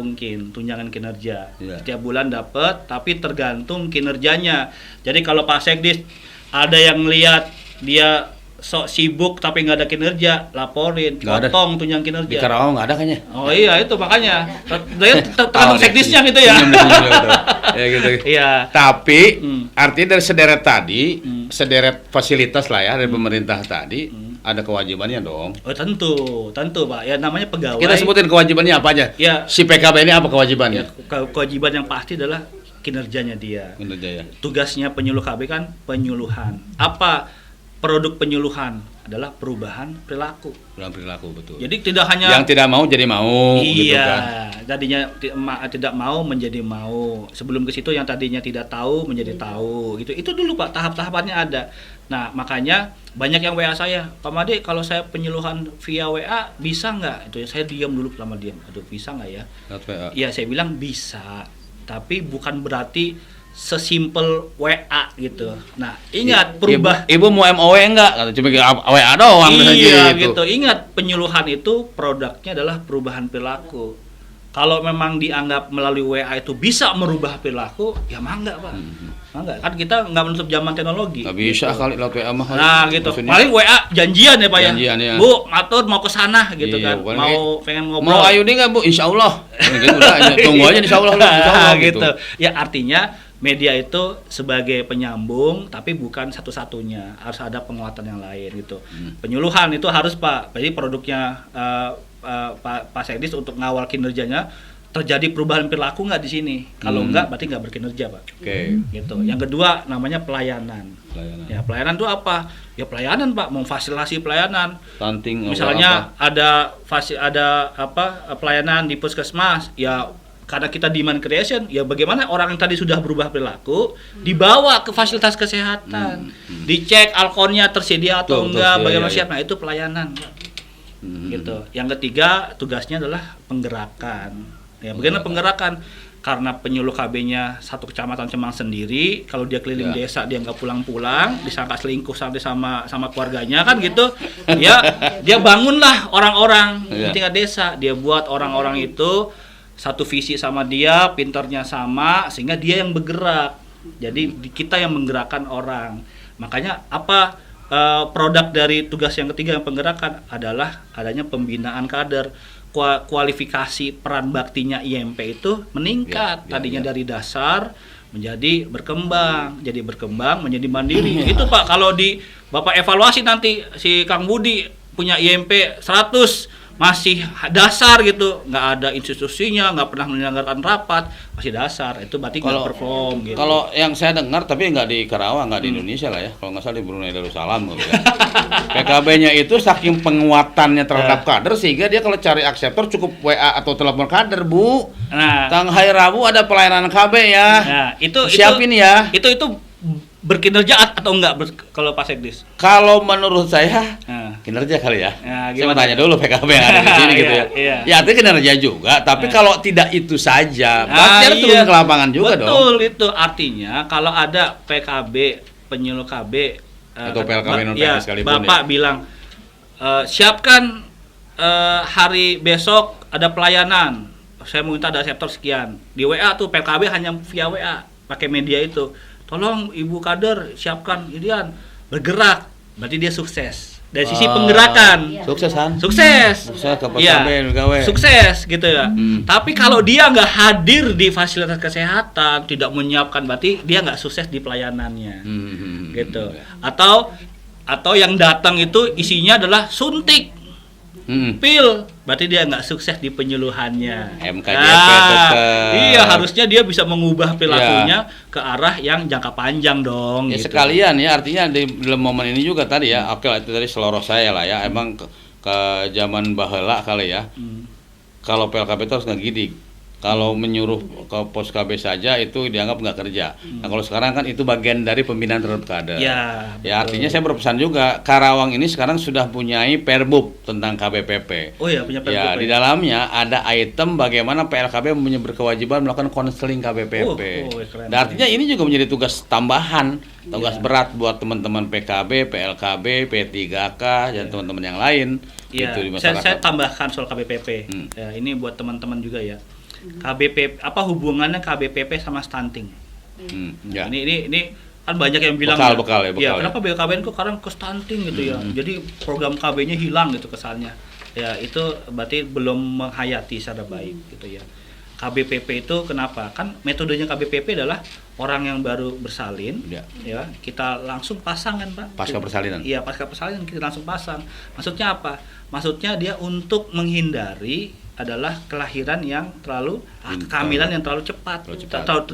tunjangan kinerja. Setiap bulan dapat, tapi tergantung kinerjanya. Jadi kalau Pak Sekdis ada yang lihat dia sok sibuk tapi nggak ada kinerja, laporin, potong tunjangan kinerja. Di Karawang nggak ada kayaknya. Oh iya itu makanya. Tergantung sekdisnya gitu ya. Ya gitu. Iya. Tapi artinya dari sederet tadi, sederet fasilitas lah ya dari pemerintah tadi, ada kewajibannya dong. Oh tentu Pak. Ya namanya pegawai. Kita sebutin kewajibannya apa aja. Ya. Si PKB ini apa kewajibannya? Ya, kewajiban yang pasti adalah kinerjanya dia. Kinerja ya. Tugasnya penyuluh KB kan penyuluhan. Apa produk penyuluhan adalah perubahan perilaku. Betul. Jadi tidak hanya yang tidak mau jadi mau. Iya, gitu kan. tadinya tidak mau menjadi mau. Sebelum ke situ yang tadinya tidak tahu menjadi tahu. Gitu. Itu dulu Pak, tahap-tahapannya ada. Nah makanya banyak yang WA saya, Pak Made kalau saya penyuluhan via WA bisa nggak? Itu ya saya diam dulu lama diam. Aduh bisa nggak ya? Iya saya bilang bisa, tapi bukan berarti sesimpel WA gitu. Nah, ingat Ibu mau MOW enggak? Cuma WA doang iya gitu. Ingat penyuluhan itu produknya adalah perubahan perilaku. Kalau memang dianggap melalui WA itu bisa merubah perilaku, ya mangga, Pak. Mangga. Kan kita nggak menutup zaman teknologi. Nggak bisa gitu. kali lewat WA mah. Nah, gitu. Paling WA janjian ya, Pak ya. Janjian, ya. Bu, matur mau ke sana gitu iya, kan. Mau pengen ngobrol. Mau Ayuni enggak, Bu? Insyaallah. Gitu udah, tunggu aja insyaallah gitu. Ya artinya media itu sebagai penyambung tapi bukan satu-satunya, harus ada penguatan yang lain gitu. Penyuluhan itu harus Pak. Jadi produknya Pak Sekdis untuk ngawal kinerjanya terjadi perubahan perilaku nggak di sini. Kalau nggak berarti nggak berkinerja Pak. Gitu. Yang kedua namanya pelayanan. Ya pelayanan itu apa? Ya pelayanan Pak, memfasilitasi pelayanan. Stunting. Misalnya ada pelayanan di puskesmas ya. Karena kita demand creation, ya bagaimana orang yang tadi sudah berubah perilaku dibawa ke fasilitas kesehatan, dicek alkonnya tersedia atau enggak, bagaimana siap. Nah itu pelayanan, gitu. Yang ketiga tugasnya adalah penggerakan. Ya bagaimana penggerakan? Karena penyuluh KB-nya satu kecamatan Cemang sendiri, kalau dia keliling desa dia nggak pulang-pulang, disangka selingkuh sama keluarganya kan gitu. Dia bangunlah orang-orang di tingkat desa, dia buat orang-orang itu satu visi sama dia, pinternya sama, sehingga dia yang bergerak. Jadi kita yang menggerakkan orang. Makanya apa produk dari tugas yang ketiga yang penggerakan adalah adanya pembinaan kader. Kualifikasi peran baktinya IMP itu meningkat. Tadinya dari dasar menjadi berkembang menjadi mandiri. Itu Pak, kalau di Bapak evaluasi nanti si Kang Budi punya IMP 100 masih dasar gitu, nggak ada institusinya, nggak pernah menyelenggarakan rapat, masih dasar, itu berarti nggak perform gitu. Kalau yang saya dengar, tapi nggak di Karawang, nggak di Indonesia lah ya, kalau nggak salah di Brunei Darussalam gitu ya. PKB-nya itu saking penguatannya terhadap kader sehingga dia kalau cari akseptor cukup WA atau telepon kader, Bu. Nah, Tang hari Rabu ada pelayanan KB ya. Nah, itu siapin ya. Itu berkinerja atau enggak kalau Pak Sekdis? Kalau menurut saya kinerja kali ya. Saya mau tanya dulu PKB yang ada di sini gitu ya. Ya artinya kinerja juga, tapi kalau tidak itu saja, pasti harus turun ke lapangan juga dong. Betul itu artinya kalau ada PKB penyuluh KB atau PLKB non PNS sekalipun Bapak bilang siapkan hari besok ada pelayanan. Saya mau minta ada sektor sekian. Di WA tuh PKB hanya via WA. pakai media itu, tolong ibu kader siapkan irian, bergerak, berarti dia sukses dari sisi penggerakan. Suksesan. Sukses. Iya. Sukses gitu ya. Tapi kalau dia nggak hadir di fasilitas kesehatan, tidak menyiapkan, berarti dia nggak sukses di pelayanannya. Gitu. Atau yang datang itu isinya adalah suntik. Pil, berarti dia nggak sukses di penyuluhannya. MKJP tetap. Iya, harusnya dia bisa mengubah perilakunya ke arah yang jangka panjang dong. Ya gitu. sekalian ya, artinya di dalam momen ini juga tadi ya, oke lah itu tadi seloroh saya lah ya, emang ke zaman baheula kali ya. Kalau PLKB itu harus ngegidik. Kalau menyuruh ke pos KB saja itu dianggap nggak kerja. Nah kalau sekarang kan itu bagian dari pembinaan terhadap kader. Ya artinya saya berpesan juga, Karawang ini sekarang sudah punyai Perbub tentang KBPP. Oh iya, punya Perbub. Ya, di dalamnya ada item bagaimana PLKB punya berkewajiban melakukan konseling KBPP. Dan artinya ini juga menjadi tugas tambahan, tugas berat buat teman-teman PKB, PLKB, P3K dan teman-teman yang lain. Iya. Gitu, di masyarakat. Saya tambahkan soal KBPP. Ya, ini buat teman-teman juga ya. KBPP, apa hubungannya KBPP sama stunting? Ya. Ini kan banyak yang bilang bekal ya kenapa BKKBN kok sekarang ke stunting gitu ya. Jadi program KB-nya hilang gitu kesannya. Ya itu berarti belum menghayati secara baik gitu ya. KBPP itu kenapa? Kan metodenya KBPP adalah orang yang baru bersalin, ya kita langsung pasang kan Pak? Pasca persalinan. Iya, pasca persalinan kita langsung pasang. Maksudnya apa? Maksudnya dia untuk menghindari adalah kelahiran yang terlalu kehamilan yang terlalu cepat,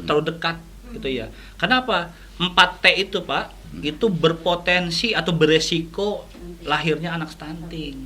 terlalu dekat gitu ya. Kenapa? 4T itu Pak, itu berpotensi atau beresiko lahirnya anak stunting.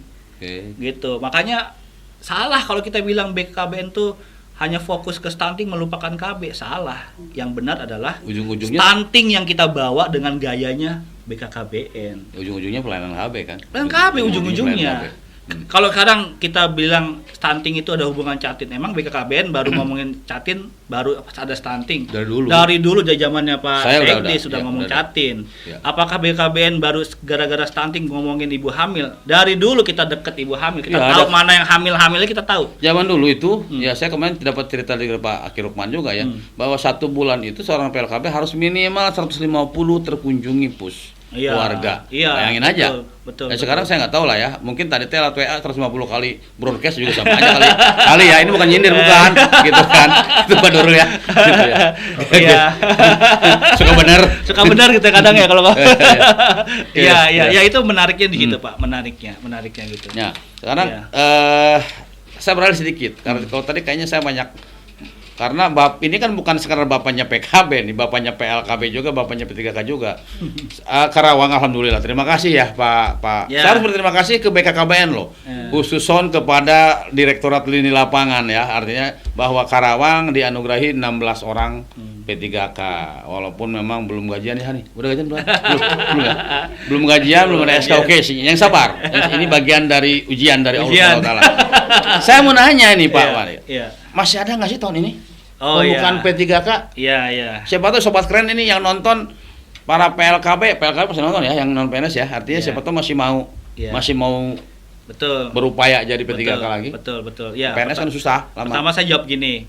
Gitu. Makanya salah kalau kita bilang BKKBN tuh hanya fokus ke stunting melupakan KB, salah. Yang benar adalah ujung-ujungnya stunting yang kita bawa dengan gayanya BKKBN. Ujung-ujungnya pelayanan KB kan. Pelayanan KB ujung-ujungnya. Kalau sekarang kita bilang stunting itu ada hubungan catin, emang BKKBN baru ngomongin catin, baru ada stunting. Dari dulu dari zamannya Pak Sekdi sudah ngomong catin. Apakah BKKBN baru gara-gara stunting ngomongin ibu hamil? Dari dulu kita deket ibu hamil, kita tahu mana yang hamilnya kita tahu. Zaman dulu itu, ya saya kemarin dapat cerita dari Pak Aki Rukman juga ya, bahwa 1 bulan itu seorang PLKB harus minimal 150 terkunjungi pus. Keluarga, bayangin aja. Betul. Dan sekarang saya nggak tahu lah ya, mungkin tadi telat WA 150 kali broadcast juga sama aja kali ya, ini bukan nyindir bukan, gitu kan, itu Pak Nurul ya, gitu ya. Iya. Suka benar gitu kadang ya kalau Pak. Iya, itu menariknya di situ Pak, menariknya gitu. Ya, sekarang saya beralih sedikit, karena kalau tadi kayaknya saya banyak. Karena ini kan bukan sekedar bapaknya PKB nih, bapaknya PLKB juga, bapaknya P3K juga. Karawang alhamdulillah. Terima kasih ya Pak. Saya harus berterima kasih ke BKKBN loh. Khususon kepada Direktorat Lini Lapangan ya. Artinya bahwa Karawang dianugerahi 16 orang P3K. Walaupun memang belum gajian ya nih. Udah gajian belum? Belum ya? Belum gajian, belum ada SKOK sih. Yang sabar. Ini bagian dari ujian dari Allah Taala. Saya mau nanya ini Pak Wali. Masih ada nggak sih tahun ini? Bukan P3K? Iya. Siapa tahu sobat keren ini yang nonton, para PLKB masih nonton ya, yang non PNS ya. Artinya siapa tahu masih mau berupaya jadi P3K lagi. Betul. Ya, PNS kan susah. Pertama saya jawab gini.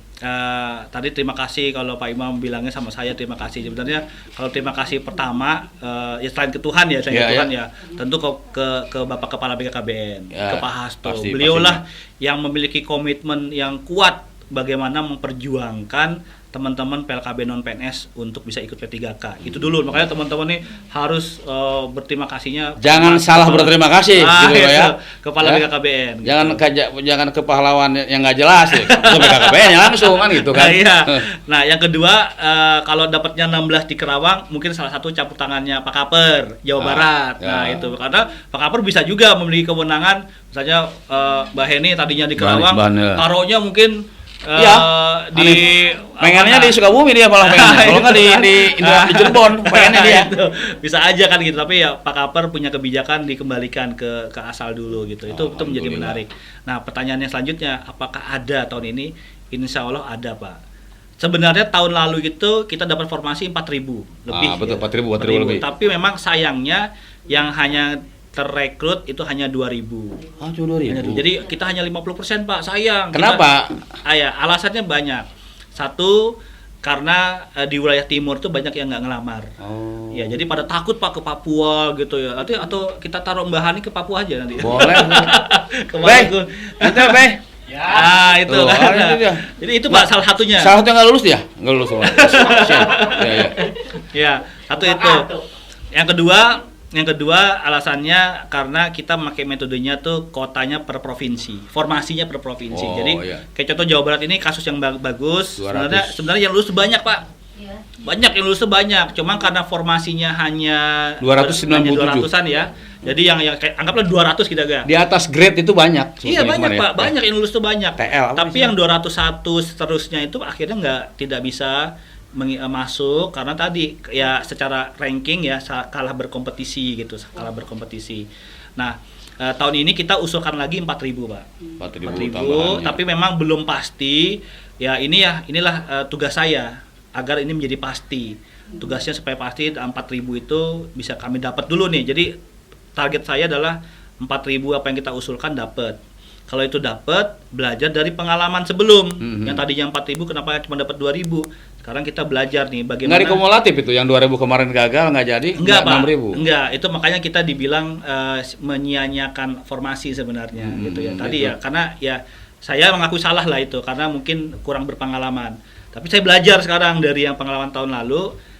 Tadi terima kasih kalau Pak Imam bilangnya sama saya terima kasih. Sebenarnya kalau terima kasih pertama ya selain ke Tuhan ya, tentu ke Bapak Kepala BKKBN, ke Pak Hasto. Beliaulah yang memiliki komitmen yang kuat bagaimana memperjuangkan teman-teman PLKB non PNS untuk bisa ikut P3K. Itu dulu. Makanya teman-teman nih harus berterima kasihnya. Jangan salah berterima kasih gitu ya. Kepala BKKBN. Jangan ke pahlawan yang nggak jelas ya. Itu BKKBN ya langsung kan gitu kan. Iya. Nah, yang kedua kalau dapatnya 16 di Karawang, mungkin salah satu campur tangannya Pak Kaper Jawa Barat. Nah, itu karena Pak Kaper bisa juga memiliki kewenangan misalnya Mbak Heni tadinya di Karawang, taruhnya mungkin pengennya di Sukabumi dia malah pengennya. Kalau nggak di Cirebon pengennya dia. Bisa aja kan gitu. Tapi ya Pak Kaper punya kebijakan dikembalikan ke asal dulu gitu. Itu menjadi menarik. Nah, pertanyaannya selanjutnya, apakah ada tahun ini? Insya Allah ada Pak. Sebenarnya tahun lalu itu kita dapat formasi 4.000 lebih. Betul, 4.000 lebih. Tapi memang sayangnya yang hanya terrekrut itu hanya 2.000. Cuma 2.000. Jadi kita hanya 50% Pak, sayang. Kenapa? Alasannya banyak. Satu, karena di wilayah timur tuh banyak yang nggak ngelamar. Ya, jadi pada takut Pak ke Papua gitu ya. Atau kita taruh Mbak Hani ke Papua aja nanti. Boleh. Ke Beh, itu Beh. Ya. Itu Tuh, kan. itu dia. Jadi itu Pak salah satunya. Salah satu yang nggak lulus dia? Nggak lulus. Siap. Ya. Ya, satu itu. Yang kedua alasannya karena kita memakai metodenya tuh kotanya per provinsi, formasinya per provinsi. Jadi kayak contoh Jawa Barat ini kasus yang bagus. Sebenarnya yang lulus banyak Pak. Banyak yang lulus banyak. Cuma karena formasinya hanya 200-an ya. Jadi yang kayak anggaplah 200 kita gak. Di atas grade itu banyak. Iya banyak Pak. Banyak yang lulus tuh banyak. TL, tapi yang 201 seterusnya itu akhirnya tidak bisa masuk karena tadi ya secara ranking ya kalah berkompetisi. Nah, tahun ini kita usulkan lagi 4.000 Pak. 4.000 tapi memang belum pasti. Ya inilah tugas saya agar ini menjadi pasti. Tugasnya supaya pasti 4.000 itu bisa kami dapat dulu nih. Jadi target saya adalah 4.000 apa yang kita usulkan dapat. Kalau itu dapat, belajar dari pengalaman sebelum. Yang tadinya 4.000 kenapa cuma dapat 2.000? Sekarang kita belajar nih bagaimana. Nggak dikumulatif itu, yang 2.000 kemarin gagal nggak jadi, enggak, Pak. 6.000. Enggak, itu makanya kita dibilang menyia-nyiakan formasi sebenarnya gitu ya. Tadi ya, karena ya saya mengakui salah lah itu, karena mungkin kurang berpengalaman. Tapi saya belajar sekarang dari yang pengalaman tahun lalu.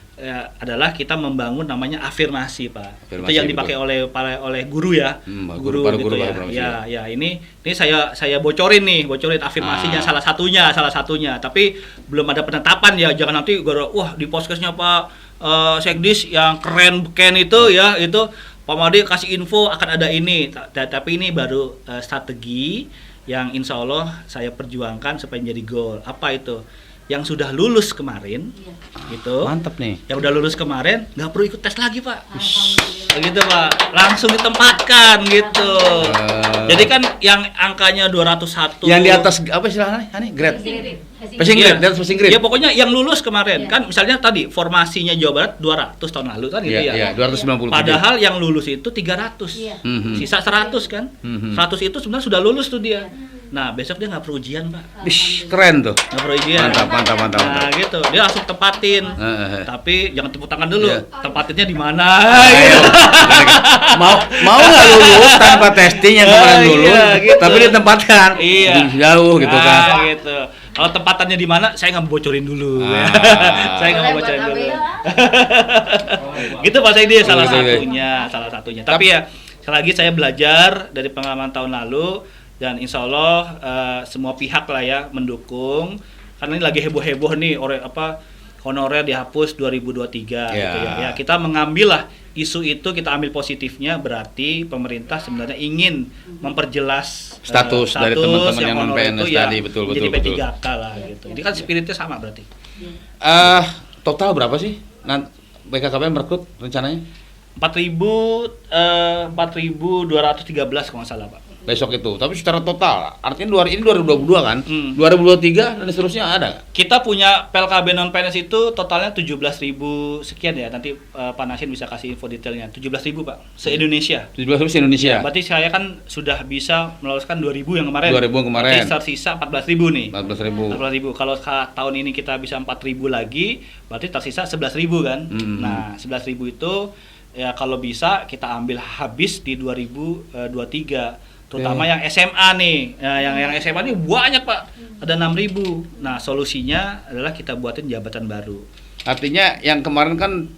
Adalah kita membangun namanya afirmasi Pak. Itu yang dipakai oleh guru ya. Guru gitu ya. Ya ini saya bocorin afirmasinya salah satunya. Tapi belum ada penetapan ya. Jangan nanti wah di podcastnya Pak Sekdis yang keren itu ya itu Pak Made kasih info akan ada ini. Tapi ini baru strategi yang insya Allah saya perjuangkan supaya menjadi goal. Apa itu? Yang sudah lulus kemarin, gitu. Mantap nih. Yang udah lulus kemarin nggak perlu ikut tes lagi Pak. Begitu Pak, langsung ditempatkan gitu. Jadi kan yang angkanya 201. Yang di atas apa istilahnya? Grade. Passing grade, di atas passing grade. Ya pokoknya yang lulus kemarin kan misalnya tadi formasinya Jawa Barat 200 tahun lalu kan gitu ya. 290. Padahal yang lulus itu 300. Sisa 100 kan. 100 itu sebenarnya sudah lulus tuh dia. Nah, besok dia nggak perlu ujian, Pak. Keren tuh. Nggak perlu ujian. Mantap. Nah, gitu. Dia langsung tempatin. Tapi jangan tepuk tangan dulu. Tempatinnya di mana? Mau nggak lulus tanpa testing yang kemarin lulus, gitu. Tapi ditempatkan. Jauh gitu kan. Gitu. Kalau tempatannya di mana, saya nggak bocorin dulu. Saya nggak mau bocorin dulu. Gitu Pak Saidi salah satunya. Tapi ya, sekali lagi saya belajar dari pengalaman tahun lalu. Dan insya Allah semua pihak lah ya mendukung karena ini lagi heboh nih honorer dihapus 2023 gitu ya. Ya kita mengambil lah isu itu, kita ambil positifnya, berarti pemerintah sebenarnya ingin memperjelas status dari teman-teman yang non PNS tadi, betul. Jadi P3K lah gitu. Ini kan spiritnya sama berarti. Total berapa sih BKKBN merekrut rencananya? 4.213 kalau nggak salah Pak. Besok itu, tapi secara total, artinya ini 2022 kan, 2023 dan seterusnya ada. Kita punya PLKB non PNS itu totalnya 17.000 sekian ya. Nanti Pak Nasin bisa kasih info detailnya. 17.000 Pak, se-Indonesia. 17.000 se-Indonesia. Ya, berarti saya kan sudah bisa meloloskan 2.000 yang kemarin. 2.000 kemarin. Berarti tersisa 14.000 nih. 14.000. Kalau tahun ini kita bisa 4.000 lagi, berarti tersisa 11.000 kan. Nah, 11.000 itu ya kalau bisa kita ambil habis di 2023. Terutama yang SMA nih. Nah, yang SMA ini banyak Pak. Ada 6.000. Nah, solusinya adalah kita buatin jabatan baru. Artinya yang kemarin kan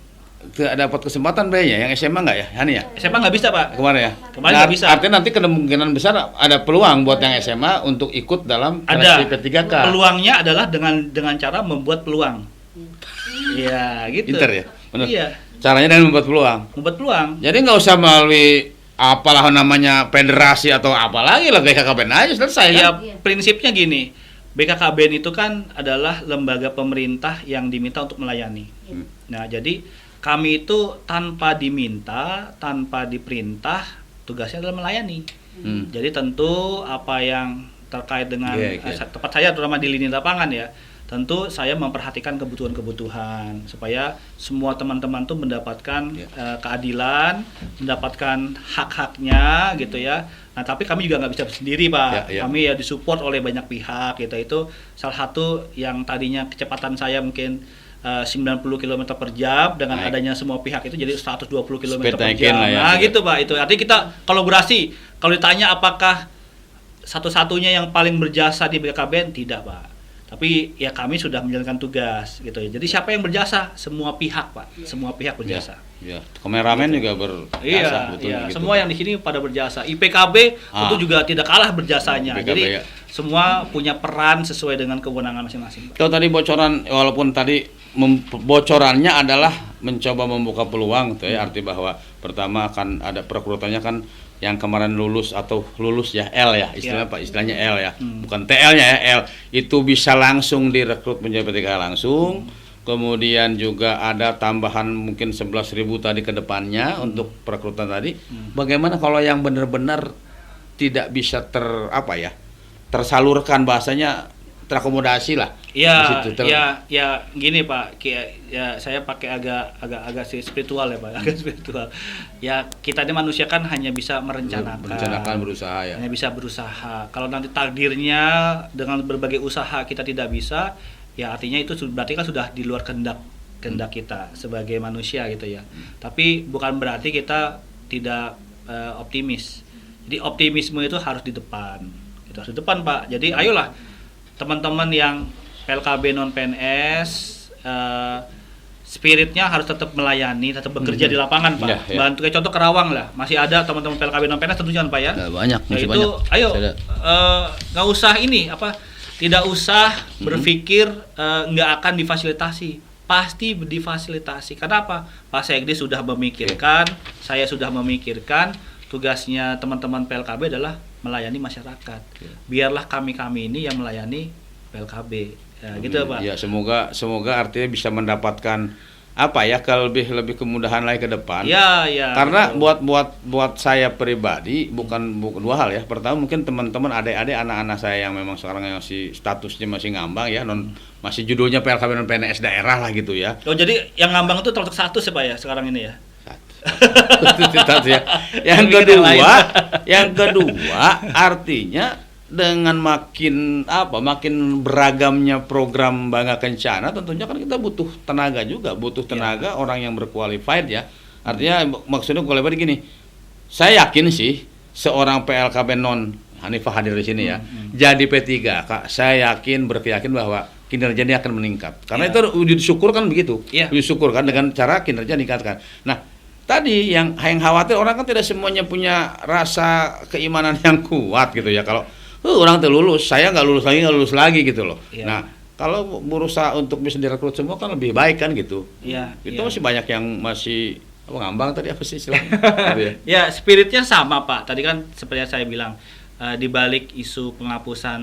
tidak dapat kesempatan ya, yang SMA nggak ya, Hani ya? SMA nggak bisa Pak. Kemarin ya? Kemarin nggak bisa. Artinya nanti kemungkinan besar ada peluang buat yang SMA untuk ikut dalam seleksi P3K. Peluangnya adalah dengan cara membuat peluang. Iya, gitu. Pinter ya? Benar. Iya. Caranya dengan membuat peluang. Membuat peluang. Jadi nggak usah melalui apalah namanya federasi atau apalagi lah, BKKBN aja selesai ya, kan? Prinsipnya gini, BKKBN itu kan adalah lembaga pemerintah yang diminta untuk melayani. Nah, jadi kami itu tanpa diminta, tanpa diperintah, tugasnya adalah melayani. Jadi tentu apa yang terkait dengan tempat saya terutama di lini lapangan ya, tentu saya memperhatikan kebutuhan-kebutuhan supaya semua teman-teman tuh mendapatkan keadilan, mendapatkan hak-haknya gitu ya. Nah, tapi kami juga nggak bisa sendiri, Pak. Kami ya disupport oleh banyak pihak gitu. Itu salah satu yang tadinya kecepatan saya mungkin 90 km per jam dengan adanya semua pihak itu jadi 120 km per jam. Nah, gitu Pak. Itu artinya kita kolaborasi. Kalau ditanya apakah satu-satunya yang paling berjasa di BKKBN, tidak Pak. Tapi ya kami sudah menjalankan tugas gitu ya. Jadi siapa yang berjasa? Semua pihak Pak. Semua pihak berjasa. Iya. Kameramen juga berjasa betul gitu. Gitu, semua Pak. yang di sini pada berjasa. IPKB itu juga tidak kalah berjasanya. IPKB, jadi semua punya peran sesuai dengan kewenangan masing-masing. Kalau tadi bocoran, walaupun tadi bocorannya adalah mencoba membuka peluang gitu ya, arti bahwa pertama akan ada perekrutannya kan yang kemarin lulus atau lulus ya L ya istilahnya Pak, istilahnya L ya, bukan TL-nya ya, L itu bisa langsung direkrut menjadi PTK langsung. Kemudian juga ada tambahan mungkin 11.000 tadi ke depannya untuk perekrutan tadi. Bagaimana kalau yang benar-benar tidak bisa tersalurkan, bahasanya terakomodasi lah. Ya gini Pak, ya saya pakai agak spiritual ya Pak, agak spiritual. Ya kita ini manusia kan hanya bisa merencanakan, berusaha ya. Hanya bisa berusaha. Kalau nanti takdirnya dengan berbagai usaha kita tidak bisa, ya artinya itu berarti kan sudah di luar kehendak kita sebagai manusia gitu ya. Tapi bukan berarti kita tidak optimis. Jadi optimisme itu harus di depan. Itu harus di depan Pak. Jadi ayolah teman-teman yang PLKB non PNS, spiritnya harus tetap melayani, tetap bekerja di lapangan Pak. Bantu kayak contoh Kerawang lah, masih ada teman-teman PLKB non PNS tentunya Pak ya. Banyak, masih itu, banyak. Ayo, nggak usah tidak usah berpikir nggak akan difasilitasi, pasti difasilitasi. Kenapa? Pak Sekdi sudah memikirkan, saya sudah memikirkan. Tugasnya teman-teman PLKB adalah melayani masyarakat. Biarlah kami ini yang melayani PLKB. Ya, gitu Pak. Ya, semoga artinya bisa mendapatkan lebih kemudahan lagi ke depan. Ya. Karena buat saya pribadi bukan dua hal ya. Pertama mungkin teman-teman adik-adik anak-anak saya yang memang sekarang masih statusnya masih ngambang ya, masih judulnya PLKB non PNS daerah lah gitu ya. Oh, jadi yang ngambang itu termasuk status ya Pak ya sekarang ini ya. Yang kedua artinya dengan makin beragamnya program Bangga Kencana, tentunya kan kita butuh tenaga juga, orang yang berqualified ya. Artinya maksudnya qualified gini, saya yakin sih seorang PLKB non, Hanifah hadir di sini ya, jadi P3 Kak, saya berkeyakin bahwa kinerjanya akan meningkat. Karena itu disyukurkan begitu, disyukurkan dengan cara kinerja meningkatkan. Nah, tadi yang khawatir orang kan tidak semuanya punya rasa keimanan yang kuat gitu ya. Kalau orang lulus, saya nggak lulus lagi gitu loh. Nah, kalau berusaha untuk bisa direkrut semua kan lebih baik kan gitu. Itu masih banyak yang masih ngambang tadi apa sih istilahnya? Ya, spiritnya sama Pak. Tadi kan seperti yang saya bilang, di balik isu penghapusan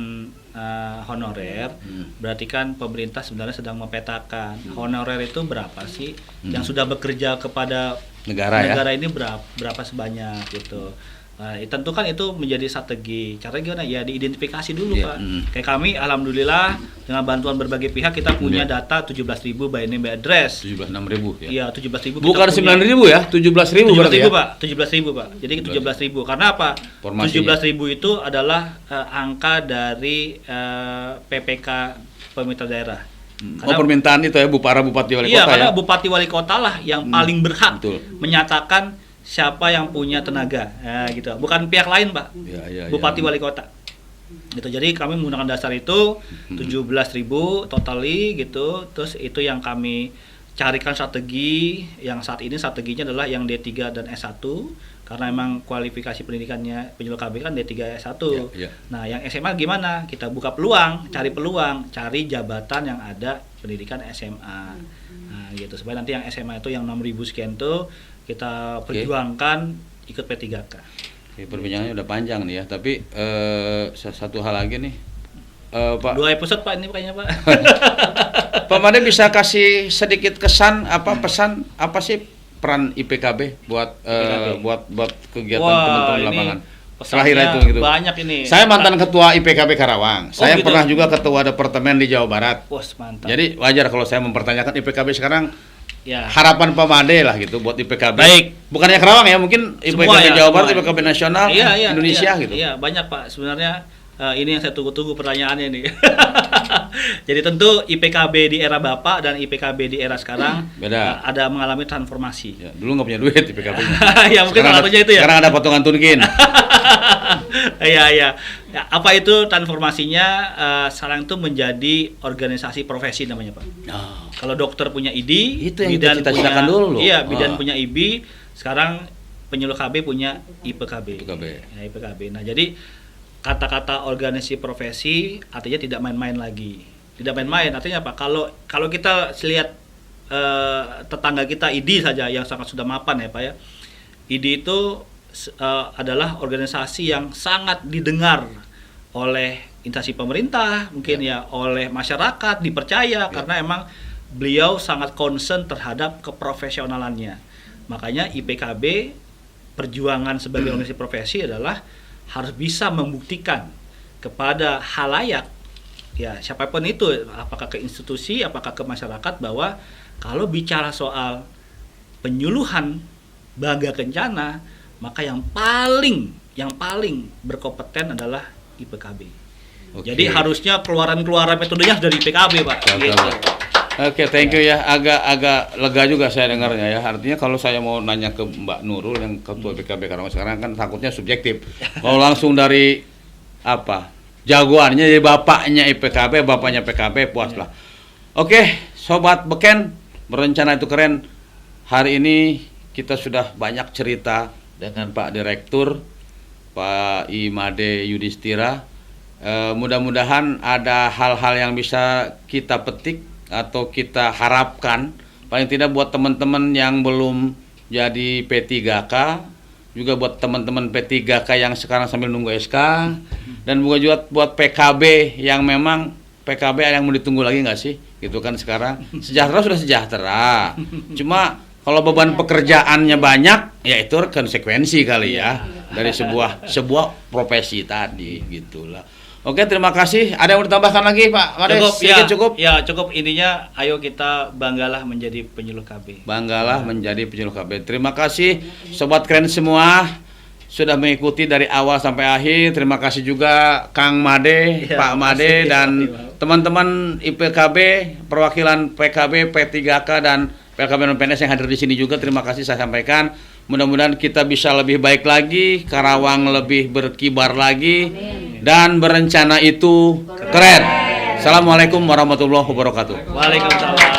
honorer, berarti kan pemerintah sebenarnya sedang memetakan honorer itu berapa sih yang sudah bekerja kepada negara ini berapa sebanyak gitu. Nah, tentu kan itu menjadi strategi. Caranya gimana? Ya diidentifikasi dulu Pak. Kayak kami alhamdulillah dengan bantuan berbagai pihak kita punya data 17.000 by name by address. 76.000 ya. Iya, 17.000. Bukan 9.000 ya, 17.000 berarti ya. Pak, 17.000 Pak. Jadi 17.000. Karena apa? 17.000 itu adalah angka dari PPK pemerintah daerah. Permintaan itu ya Bupati Wali Kota. Iya, karena Bupati Wali Kota lah yang paling berhak menyatakan siapa yang punya tenaga, gitu. Bukan pihak lain, Pak. Bupati Wali Kota. Gitu. Jadi kami menggunakan dasar itu 17.000 totally gitu. Terus itu yang kami carikan strategi yang saat ini strateginya adalah yang D3 dan S1 karena emang kualifikasi pendidikannya penyuluh KB kan D3 S1. Nah, yang SMA gimana? Kita buka peluang, cari jabatan yang ada pendidikan SMA. Nah, gitu. Supaya nanti yang SMA itu yang 6.000 sekian tuh kita perjuangkan ikut P3K. Perbincangannya udah panjang nih ya, tapi satu hal lagi nih, Pak. 2 episode Pak ini kayaknya Pak. Pak Made bisa kasih sedikit pesan apa sih peran IPKB buat kegiatan teman-teman lapangan? Terakhir itu gitu. Banyak ini. Saya mantan ketua IPKB Karawang. Saya gitu. pernah juga ketua departemen di Jawa Barat. Wah, mantap. Jadi wajar kalau saya mempertanyakan IPKB sekarang. Ya. Harapan Pak Made lah gitu buat IPKB. Baik. Bukannya Karawang ya, mungkin IPKB Semua ya, Jawa Barat, semua ya. IPKB nasional Indonesia gitu. Iya, banyak Pak. Sebenarnya ini yang saya tunggu-tunggu pertanyaannya nih. Jadi tentu IPKB di era Bapak dan IPKB di era sekarang beda. Ada mengalami transformasi. Ya, dulu nggak punya duit IPKB-nya. Ya mungkin salah satunya itu ya. Sekarang ada potongan tunkin. Iya. Ya, apa itu transformasinya? Sekarang itu menjadi organisasi profesi namanya Pak. Oh. Kalau dokter punya ID, Itu yang kita cita-citakan dulu loh. Iya, bidan punya IB, sekarang penyuluh KB punya IPKB. Ya, IPKB. Nah, jadi kata-kata organisasi profesi artinya tidak main-main lagi. Tidak main-main artinya apa? Kalau kita lihat tetangga kita ID saja yang sangat sudah mapan ya Pak ya. ID itu adalah organisasi yang sangat didengar oleh instansi pemerintah, mungkin ya oleh masyarakat, dipercaya karena emang beliau sangat concern terhadap keprofesionalannya. Makanya IPKB perjuangan sebagai organisasi profesi adalah harus bisa membuktikan kepada halayak ya siapapun itu, apakah ke institusi, apakah ke masyarakat, bahwa kalau bicara soal penyuluhan Bangga Kencana, maka yang paling berkompeten adalah IPKB. Jadi harusnya keluaran metodenya dari IPKB, Pak. Gitu. Oke, thank you ya. Agak lega juga saya dengarnya ya. Artinya kalau saya mau nanya ke Mbak Nurul yang ketua IPKB Karawang sekarang kan takutnya subjektif. Kalau langsung dari jagoannya dari bapaknya IPKB, bapaknya PKB, puas lah. Oke, Sobat Beken, berencana itu keren. Hari ini kita sudah banyak cerita dengan Pak Direktur, Pak Imade Yudhistira. Mudah-mudahan ada hal-hal yang bisa kita petik atau kita harapkan, paling tidak buat teman-teman yang belum jadi P3K, juga buat teman-teman P3K yang sekarang sambil nunggu SK, dan juga buat PKB yang memang PKB yang mau ditunggu lagi nggak sih? Gitu kan sekarang sejahtera sudah sejahtera, cuma kalau beban pekerjaannya banyak, ya itu konsekuensi kali ya dari sebuah profesi tadi, gitulah. Oke, terima kasih. Ada yang mau ditambahkan lagi, Pak Made? Cukup. Ya, cukup. Intinya, ayo kita banggalah menjadi penyuluh KB. Banggalah menjadi penyuluh KB. Terima kasih, Sobat Keren semua, sudah mengikuti dari awal sampai akhir. Terima kasih juga Kang Made, Pak Made, dan teman-teman IPKB, perwakilan PKB, P3K, dan PKB non-PNS yang hadir di sini juga. Terima kasih saya sampaikan. Mudah-mudahan kita bisa lebih baik lagi, Karawang lebih berkibar lagi, dan berencana itu keren. Assalamualaikum warahmatullahi wabarakatuh. Waalaikumsalam.